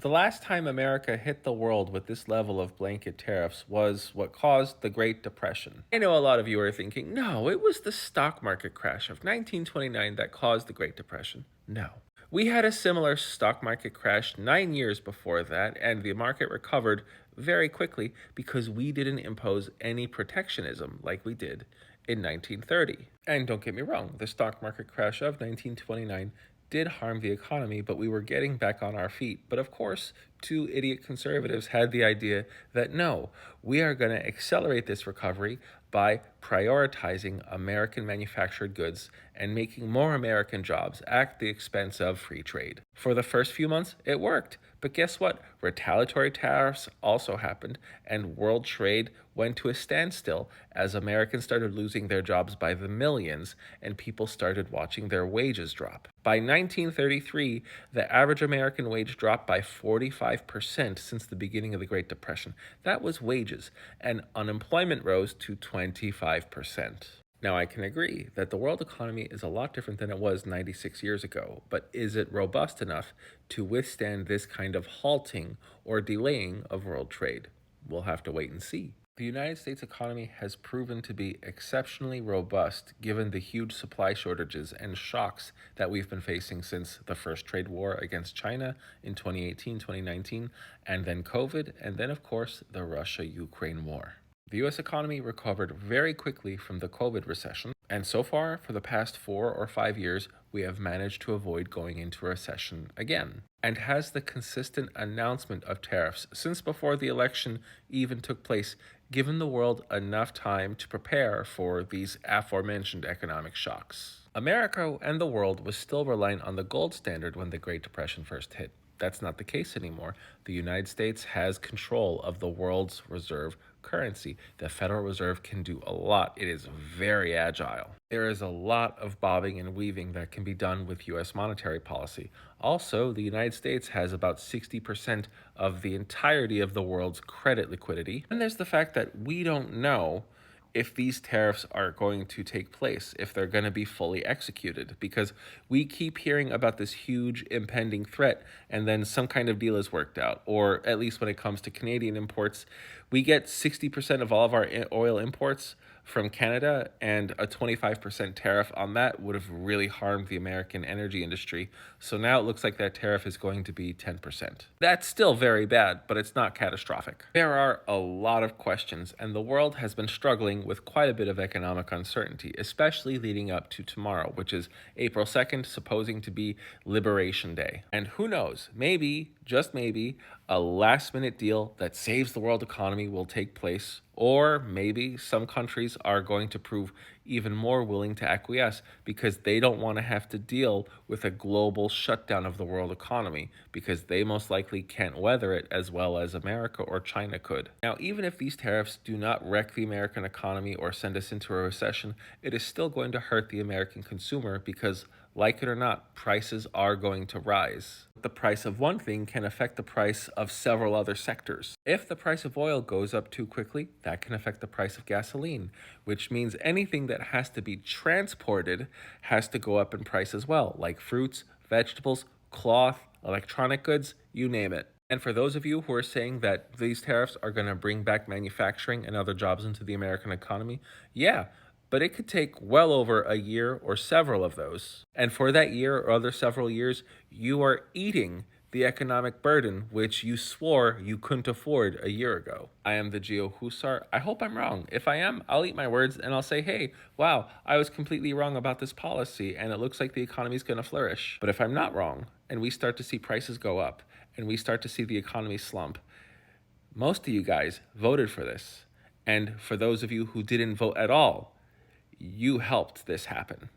The last time America hit the world with this level of blanket tariffs was what caused the Great Depression. I know a lot of you are thinking, no, it was the stock market crash of 1929 that caused the Great Depression. No. We had a similar stock market crash 9 years before that, and the market recovered very quickly because we didn't impose any protectionism like we did in 1930. And don't get me wrong, the stock market crash of 1929 did harm the economy, but we were getting back on our feet. But of course, two idiot conservatives had the idea that no, we are going to accelerate this recovery by prioritizing American manufactured goods and making more American jobs at the expense of free trade. For the first few months, it worked. But guess what? Retaliatory tariffs also happened, and world trade went to a standstill as Americans started losing their jobs by the millions and people started watching their wages drop. By 1933, the average American wage dropped by 45% since the beginning of the Great Depression. That was wages, and unemployment rose to 25%. Now, I can agree that the world economy is a lot different than it was 96 years ago, but is it robust enough to withstand this kind of halting or delaying of world trade? We'll have to wait and see. The United States economy has proven to be exceptionally robust given the huge supply shortages and shocks that we've been facing since the first trade war against China in 2018, 2019, and then COVID, and then, of course, the Russia-Ukraine war. The U.S. economy recovered very quickly from the COVID recession, and so far, for the past 4 or 5 years, we have managed to avoid going into a recession again. And has the consistent announcement of tariffs since before the election even took place given the world enough time to prepare for these aforementioned economic shocks? America and the world was still relying on the gold standard when the Great Depression first hit. That's not the case anymore. The United States has control of the world's reserve currency. The Federal Reserve can do a lot. It is very agile. There is a lot of bobbing and weaving that can be done with U.S. monetary policy. Also, the United States has about 60% of the entirety of the world's credit liquidity. And there's the fact that we don't know if these tariffs are going to take place, if they're going to be fully executed, because we keep hearing about this huge impending threat and then some kind of deal is worked out. Or at least when it comes to Canadian imports, we get 60% of all of our oil imports from Canada, and a 25% tariff on that would have really harmed the American energy industry. So now it looks like that tariff is going to be 10%. That's still very bad, but it's not catastrophic. There are a lot of questions, and the world has been struggling with quite a bit of economic uncertainty, especially leading up to tomorrow, which is April 2nd, supposing to be Liberation Day. And who knows, maybe, just maybe, a last-minute deal that saves the world economy will take place, or maybe some countries are going to prove even more willing to acquiesce because they don't want to have to deal with a global shutdown of the world economy because they most likely can't weather it as well as America or China could. Now, even if these tariffs do not wreck the American economy or send us into a recession, it is still going to hurt the American consumer because, like it or not, prices are going to rise. The price of one thing can affect the price of several other sectors. If the price of oil goes up too quickly, that can affect the price of gasoline, which means anything that has to be transported has to go up in price as well, like fruits, vegetables, cloth, electronic goods, you name it. And for those of you who are saying that these tariffs are going to bring back manufacturing and other jobs into the American economy, yeah, but it could take well over a year or several of those. And for that year or other several years, you are eating the economic burden which you swore you couldn't afford a year ago. I am the Geo Husar. I hope I'm wrong. If I am, I'll eat my words and I'll say, hey, wow, I was completely wrong about this policy and it looks like the economy is going to flourish. But if I'm not wrong and we start to see prices go up and we start to see the economy slump, most of you guys voted for this. And for those of you who didn't vote at all, you helped this happen.